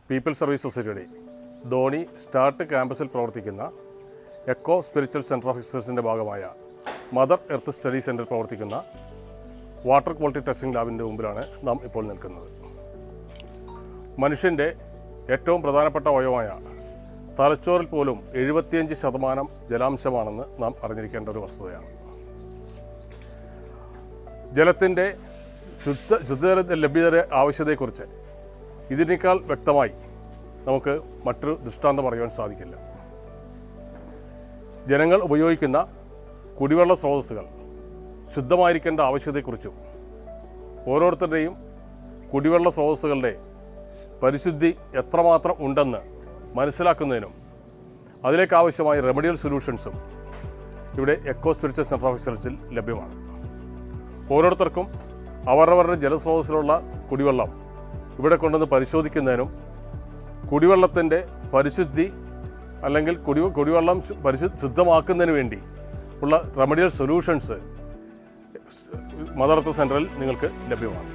People's service സൊസൈറ്റിയുടെ Dhoni start ക്യാമ്പസിൽ പ്രവർത്തിക്കുന്ന എക്കോ സ്പിരിച്വൽ സെൻറ്റർ ഓഫ് എക്സലൻസിൻ്റെ ഭാഗമായ മദർ എർത്ത് സ്റ്റഡി സെൻറ്റർ പ്രവർത്തിക്കുന്ന വാട്ടർ ക്വാളിറ്റി ടെസ്റ്റിംഗ് ലാബിൻ്റെ മുമ്പിലാണ് നാം ഇപ്പോൾ നിൽക്കുന്നത്. മനുഷ്യൻ്റെ ഏറ്റവും പ്രധാനപ്പെട്ട അവയവമായ തലച്ചോറിൽ പോലും 75% ജലാംശമാണെന്ന് നാം അറിഞ്ഞിരിക്കേണ്ട ഒരു വസ്തുതയാണ്. ജലത്തിൻ്റെ ശുദ്ധജല ലഭ്യതയുടെ ആവശ്യതയെക്കുറിച്ച് ഇതിനേക്കാൾ വ്യക്തമായി നമുക്ക് മറ്റൊരു ദൃഷ്ടാന്തം പറയുവാൻ സാധിക്കില്ല. ജനങ്ങൾ ഉപയോഗിക്കുന്ന കുടിവെള്ള സ്രോതസ്സുകൾ ശുദ്ധമായിരിക്കേണ്ട ആവശ്യതയെക്കുറിച്ചും ഓരോരുത്തരുടെയും കുടിവെള്ള സ്രോതസ്സുകളുടെ പരിശുദ്ധി എത്രമാത്രം ഉണ്ടെന്ന് മനസ്സിലാക്കുന്നതിനും അതിലേക്കാവശ്യമായ റെമഡിയൽ സൊല്യൂഷൻസും ഇവിടെ എക്കോ സ്പിരിച്വൽ സെൻറ്റർ ഓഫ് എക്സലൻസിൽ ലഭ്യമാണ്. ഓരോരുത്തർക്കും അവരവരുടെ ജലസ്രോതസ്സിലുള്ള കുടിവെള്ളം ഇവിടെ കൊണ്ടുവന്ന് പരിശോധിക്കുന്നതിനും കുടിവെള്ളത്തിൻ്റെ പരിശുദ്ധി അല്ലെങ്കിൽ കുടിവെള്ളം ശുദ്ധമാക്കുന്നതിന് വേണ്ടി ഉള്ള റെമഡിയൽ സൊല്യൂഷൻസ് മദർ എർത്ത് സെൻറ്ററിൽ നിങ്ങൾക്ക് ലഭ്യമാണ്.